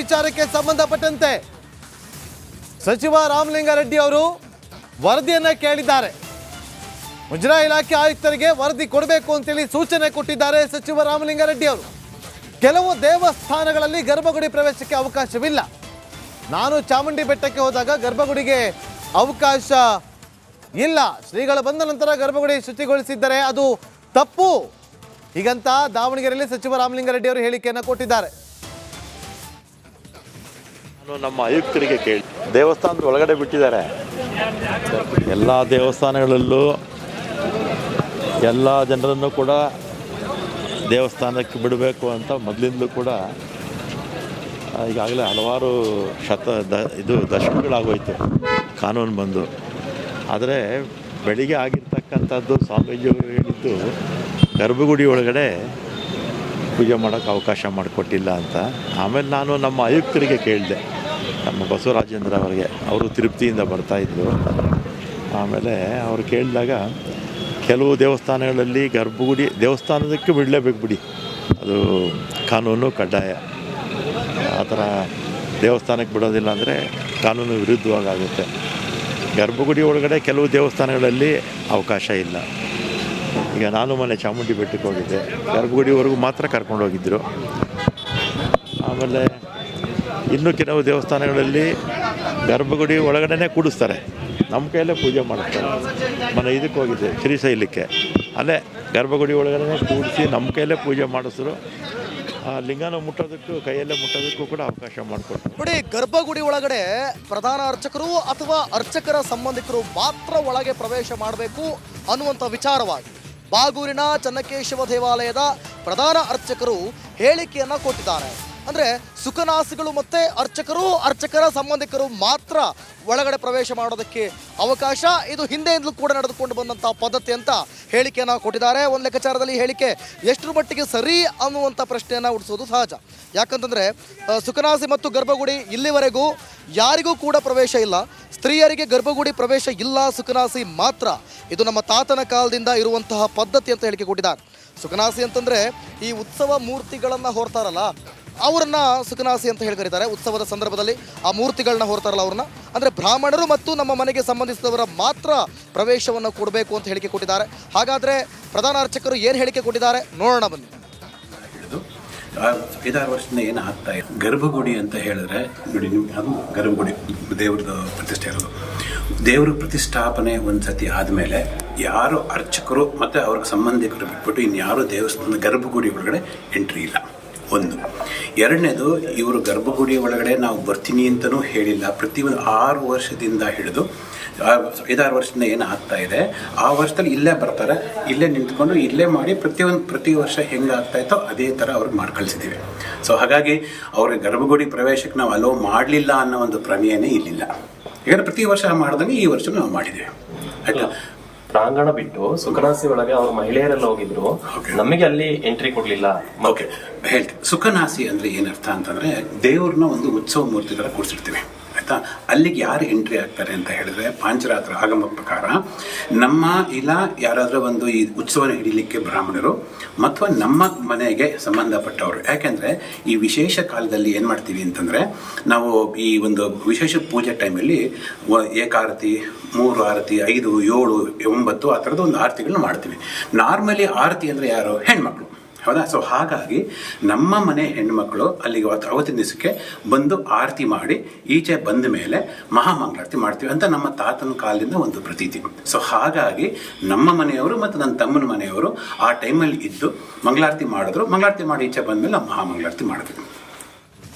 ವಿಚಾರಕ್ಕೆ ಸಂಬಂಧಪಟ್ಟಂತೆ ಸಚಿವ ರಾಮಲಿಂಗಾರೆಡ್ಡಿ ಅವರು ವರದಿಯನ್ನ ಕೇಳಿದ್ದಾರೆ. ಮುಜರಾಯಿ ಇಲಾಖೆ ಆಯುಕ್ತರಿಗೆ ವರದಿ ಕೊಡಬೇಕು ಅಂತೇಳಿ ಸೂಚನೆ ಕೊಟ್ಟಿದ್ದಾರೆ ಸಚಿವ ರಾಮಲಿಂಗಾರೆಡ್ಡಿ ಅವರು. ಕೆಲವು ದೇವಸ್ಥಾನಗಳಲ್ಲಿ ಗರ್ಭಗುಡಿ ಪ್ರವೇಶಕ್ಕೆ ಅವಕಾಶವಿಲ್ಲ. ನಾನು ಚಾಮುಂಡಿ ಬೆಟ್ಟಕ್ಕೆ ಹೋದಾಗ ಗರ್ಭಗುಡಿಗೆ ಅವಕಾಶ ಇಲ್ಲ. ಶ್ರೀಗಳು ಬಂದ ನಂತರ ಗರ್ಭಗುಡಿ ಶುಚಿಗೊಳಿಸಿದ್ದಾರೆ, ಅದು ತಪ್ಪು. ಹೀಗಂತ ದಾವಣಗೆರೆಯಲ್ಲಿ ಸಚಿವ ರಾಮಲಿಂಗಾರೆಡ್ಡಿ ಅವರು ಹೇಳಿಕೆಯನ್ನು ಕೊಟ್ಟಿದ್ದಾರೆ. ನಾನು ನಮ್ಮ ಆಯುಕ್ತರಿಗೆ ಕೇಳಿ ದೇವಸ್ಥಾನದ ಒಳಗಡೆ ಬಿಟ್ಟಿದ್ದಾರೆ. ಎಲ್ಲ ದೇವಸ್ಥಾನಗಳಲ್ಲೂ ಎಲ್ಲ ಜನರನ್ನು ಕೂಡ ದೇವಸ್ಥಾನಕ್ಕೆ ಬಿಡಬೇಕು ಅಂತ ಮೊದಲಿಂದಲೂ ಕೂಡ ಈಗಾಗಲೇ ಹಲವಾರು ದಶಕಗಳಾಗೋಯ್ತು ಕಾನೂನು ಬಂದು. ಆದರೆ ಬೆಳಿಗ್ಗೆ ಆಗಿರ್ತಕ್ಕಂಥದ್ದು ಸ್ವಾಮೀಜಿಯವರು ಹೇಳಿದ್ದು ಗರ್ಭಗುಡಿ ಒಳಗಡೆ ಪೂಜೆ ಮಾಡೋಕ್ಕೆ ಅವಕಾಶ ಮಾಡಿಕೊಟ್ಟಿಲ್ಲ ಅಂತ. ಆಮೇಲೆ ನಾನು ನಮ್ಮ ಆಯುಕ್ತರಿಗೆ ಕೇಳಿದೆ, ನಮ್ಮ ಬಸವರಾಜೇಂದ್ರ ಅವರಿಗೆ, ಅವರು ತಿರುಪತಿಯಿಂದ ಬರ್ತಾಯಿದ್ರು. ಆಮೇಲೆ ಅವರು ಕೇಳಿದಾಗ ಕೆಲವು ದೇವಸ್ಥಾನಗಳಲ್ಲಿ ಗರ್ಭಗುಡಿ ದೇವಸ್ಥಾನದಕ್ಕೆ ಬಿಡಲೇಬೇಕು ಬಿಡಿ, ಅದು ಕಾನೂನು ಕಡ್ಡಾಯ. ಆ ಥರ ದೇವಸ್ಥಾನಕ್ಕೆ ಬಿಡೋದಿಲ್ಲ ಅಂದರೆ ಕಾನೂನು ವಿರುದ್ಧವಾಗುತ್ತೆ. ಗರ್ಭಗುಡಿ ಒಳಗಡೆ ಕೆಲವು ದೇವಸ್ಥಾನಗಳಲ್ಲಿ ಅವಕಾಶ ಇಲ್ಲ. ಈಗ ನಾನು ಮೊನ್ನೆ ಚಾಮುಂಡಿ ಬೆಟ್ಟಕ್ಕೆ ಹೋಗಿದ್ದೆ, ಗರ್ಭಗುಡಿವರೆಗೂ ಮಾತ್ರ ಕರ್ಕೊಂಡು ಹೋಗಿದ್ದರು. ಆಮೇಲೆ ಇನ್ನೂ ಕೆಲವು ದೇವಸ್ಥಾನಗಳಲ್ಲಿ ಗರ್ಭಗುಡಿ ಒಳಗಡೆ ಕೂಡಿಸ್ತಾರೆ, ನಮ್ಮ ಕೈಯಲ್ಲೇ ಪೂಜೆ ಮಾಡಿಸ್ತಾರೆ. ಮೊನ್ನೆ ಇದಕ್ಕೆ ಹೋಗಿದ್ದೆ ಶ್ರೀಶೈಲಕ್ಕೆ, ಅಲ್ಲೇ ಗರ್ಭಗುಡಿ ಒಳಗಡೆ ಕೂಡಿಸಿ ನಮ್ಮ ಕೈಯಲ್ಲೇ ಪೂಜೆ ಮಾಡಿಸಿದ್ರು. ಲಿಂಗನ ಮುಟ್ಟೋದಕ್ಕೂ ಕೈಯಲ್ಲೇ ಮುಟ್ಟೋದಕ್ಕೂ ಕೂಡ ಅವಕಾಶ ಮಾಡಿಕೊಡ್ತಾರೆ. ನೋಡಿ, ಗರ್ಭಗುಡಿ ಒಳಗಡೆ ಪ್ರಧಾನ ಅರ್ಚಕರು ಅಥವಾ ಅರ್ಚಕರ ಸಂಬಂಧಿಕರು ಮಾತ್ರ ಒಳಗೆ ಪ್ರವೇಶ ಮಾಡಬೇಕು ಅನ್ನುವಂಥ ವಿಚಾರವಾಗಿ ಬಾಗೂರಿನ ಚನ್ನಕೇಶವ ದೇವಾಲಯದ ಪ್ರಧಾನ ಅರ್ಚಕರು ಹೇಳಿಕೆಯನ್ನು ಕೊಟ್ಟಿದ್ದಾರೆ. ಅಂದರೆ ಸುಖನಾಸಿಗಳು ಮತ್ತು ಅರ್ಚಕರ ಸಂಬಂಧಿಕರು ಮಾತ್ರ ಒಳಗಡೆ ಪ್ರವೇಶ ಮಾಡೋದಕ್ಕೆ ಅವಕಾಶ. ಇದು ಹಿಂದೆಯಿಂದಲೂ ಕೂಡ ನಡೆದುಕೊಂಡು ಬಂದಂಥ ಪದ್ಧತಿ ಅಂತ ಹೇಳಿಕೆಯನ್ನು ಕೊಟ್ಟಿದ್ದಾರೆ. ಒಂದು ಲೆಕ್ಕಾಚಾರದಲ್ಲಿ ಹೇಳಿಕೆ ಎಷ್ಟರ ಮಟ್ಟಿಗೆ ಸರಿ ಅನ್ನುವಂಥ ಪ್ರಶ್ನೆಯನ್ನು ಹುಟ್ಟಿಸೋದು ಸಹಜ. ಯಾಕಂತಂದರೆ ಸುಖನಾಸಿ ಮತ್ತು ಗರ್ಭಗುಡಿ ಇಲ್ಲಿವರೆಗೂ ಯಾರಿಗೂ ಕೂಡ ಪ್ರವೇಶ ಇಲ್ಲ. ಸ್ತ್ರೀಯರಿಗೆ ಗರ್ಭಗುಡಿ ಪ್ರವೇಶ ಇಲ್ಲ, ಸುಖನಾಸಿ ಮಾತ್ರ. ಇದು ನಮ್ಮ ತಾತನ ಕಾಲದಿಂದ ಇರುವಂತಹ ಪದ್ಧತಿ ಅಂತ ಹೇಳಿಕೆ ಕೊಟ್ಟಿದ್ದಾರೆ. ಸುಖನಾಸಿ ಅಂತಂದರೆ ಈ ಉತ್ಸವ ಮೂರ್ತಿಗಳನ್ನು ಹೊರ್ತಾರಲ್ಲ ಅವರನ್ನ ಸುಖನಾಸಿ ಅಂತ ಹೇಳಿ ಕರೀತಾರೆ. ಉತ್ಸವದ ಸಂದರ್ಭದಲ್ಲಿ ಆ ಮೂರ್ತಿಗಳನ್ನ ಹೊರ್ತಾರಲ್ಲ ಅವ್ರನ್ನ, ಅಂದರೆ ಬ್ರಾಹ್ಮಣರು ಮತ್ತು ನಮ್ಮ ಮನೆಗೆ ಸಂಬಂಧಿಸಿದವರ ಮಾತ್ರ ಪ್ರವೇಶವನ್ನು ಕೊಡಬೇಕು ಅಂತ ಹೇಳಿಕೆ ಕೊಟ್ಟಿದ್ದಾರೆ. ಹಾಗಾದರೆ ಪ್ರಧಾನ ಅರ್ಚಕರು ಏನು ಹೇಳಿಕೆ ಕೊಟ್ಟಿದ್ದಾರೆ ನೋಡೋಣ ಬನ್ನಿ. 5-6 ವರ್ಷದಿಂದ ಏನು ಆಗ್ತಾ ಇದೆ, ಗರ್ಭಗುಡಿ ಅಂತ ಹೇಳಿದ್ರೆ ನೋಡಿ, ಅದು ಗರ್ಭಗುಡಿ ದೇವ್ರದ್ದು ಪ್ರತಿಷ್ಠೆ ಇರೋದು. ದೇವ್ರ ಪ್ರತಿಷ್ಠಾಪನೆ ಒಂದು ಸತಿ ಆದಮೇಲೆ ಯಾರು ಅರ್ಚಕರು ಮತ್ತು ಅವ್ರಿಗೆ ಸಂಬಂಧಿಕರು ಬಿಟ್ಬಿಟ್ಟು ಇನ್ಯಾರು ದೇವಸ್ಥಾನದ ಗರ್ಭಗುಡಿ ಒಳಗಡೆ ಎಂಟ್ರಿ ಇಲ್ಲ. ಒಂದು. ಎರಡನೇದು, ಇವರು ಗರ್ಭಗುಡಿ ಒಳಗಡೆ ನಾವು ಬರ್ತೀನಿ ಅಂತಲೂ ಹೇಳಿಲ್ಲ. ಪ್ರತಿಯೊಂದು 6 ವರ್ಷದಿಂದ ಹಿಡಿದು 5-6 ವರ್ಷದಿಂದ ಏನು ಆಗ್ತಾ ಇದೆ, ಆ ವರ್ಷದಲ್ಲಿ ಇಲ್ಲೇ ಬರ್ತಾರೆ, ಇಲ್ಲೇ ನಿಂತ್ಕೊಂಡು ಇಲ್ಲೇ ಮಾಡಿ ಪ್ರತಿ ವರ್ಷ ಹೆಂಗೆ ಆಗ್ತಾಯಿತ್ತೋ ಅದೇ ಥರ ಅವ್ರಿಗೆ ಮಾಡಿ ಕಳಿಸಿದ್ದೀವಿ. ಸೊ ಹಾಗಾಗಿ ಅವ್ರಿಗೆ ಗರ್ಭಗುಡಿ ಪ್ರವೇಶಕ್ಕೆ ನಾವು ಅಲೋ ಮಾಡಲಿಲ್ಲ ಅನ್ನೋ ಒಂದು ಪ್ರಮೇಯನೇ ಇಲ್ಲಿಲ್ಲ. ಈಗ ಪ್ರತಿ ವರ್ಷ ಮಾಡ್ದಂಗೆ ಈ ವರ್ಷ ನಾವು ಮಾಡಿದ್ದೀವಿ. ಆಯ್ತಾ? ಪ್ರಾಂಗಣ ಬಿಟ್ಟು ಸುಖನಾಸಿ ಒಳಗೆ ಅವ್ರ ಮಹಿಳೆಯರೆಲ್ಲ ಹೋಗಿದ್ರು, ನಮಗೆ ಅಲ್ಲಿ ಎಂಟ್ರಿ ಕೊಡ್ಲಿಲ್ಲ. ಓಕೆ, ಹೇಳ್ತೀವಿ. ಸುಖನಾಸಿ ಅಂದ್ರೆ ಏನರ್ಥ ಅಂತಂದ್ರೆ ದೇವ್ರನ್ನ ಒಂದು ಉತ್ಸವ ಮೂರ್ತಿ ತರ ಕೂರಿಸಿರ್ತೀವಿ. ಆಯ್ತಾ? ಅಲ್ಲಿಗೆ ಯಾರು ಎಂಟ್ರಿ ಆಗ್ತಾರೆ ಅಂತ ಹೇಳಿದ್ರೆ ಪಾಂಚರಾತ್ರ ಆಗಮ ಪ್ರಕಾರ ನಮ್ಮ ಇಲ್ಲ ಯಾರಾದರೂ ಒಂದು ಈ ಉತ್ಸವನ ಹಿಡಿಲಿಕ್ಕೆ ಬ್ರಾಹ್ಮಣರು ಅಥವಾ ನಮ್ಮ ಮನೆಗೆ ಸಂಬಂಧಪಟ್ಟವರು. ಯಾಕೆಂದ್ರೆ ಈ ವಿಶೇಷ ಕಾಲದಲ್ಲಿ ಏನು ಮಾಡ್ತೀವಿ ಅಂತಂದ್ರೆ, ನಾವು ಈ ಒಂದು ವಿಶೇಷ ಪೂಜೆ ಟೈಮಲ್ಲಿ ಏಕಾರತಿ, 3 ಆರತಿ, 5, 7, 9 ಆ ಥರದ್ದು ಒಂದು ಆರತಿಗಳನ್ನ ಮಾಡ್ತೀವಿ. ನಾರ್ಮಲಿ ಆರತಿ ಅಂದರೆ ಯಾರು? ಹೆಣ್ಮಕ್ಳು. ಹೌದಾ? ಸೊ ಹಾಗಾಗಿ ನಮ್ಮ ಮನೆ ಹೆಣ್ಮಕ್ಳು ಅಲ್ಲಿಗೆ ಅವತ್ತಿನ ದಿವಸಕ್ಕೆ ಬಂದು ಆರತಿ ಮಾಡಿ ಈಚೆ ಬಂದ ಮೇಲೆ ಮಹಾಮಂಗಳಾರತಿ ಮಾಡ್ತೀವಿ ಅಂತ ನಮ್ಮ ತಾತನ ಕಾಲದಿಂದ ಒಂದು ಪ್ರತೀತಿ. ಸೊ ಹಾಗಾಗಿ ನಮ್ಮ ಮನೆಯವರು ಮತ್ತು ನನ್ನ ತಮ್ಮನ ಮನೆಯವರು ಆ ಟೈಮಲ್ಲಿ ಇದ್ದು ಮಂಗಳಾರತಿ ಮಾಡಿದ್ರು. ಮಂಗಳಾರತಿ ಮಾಡಿ ಈಚೆ ಬಂದ ಮೇಲೆ ನಾವು ಮಹಾಮಂಗಳಾರತಿ ಮಾಡಿದ್ವಿ.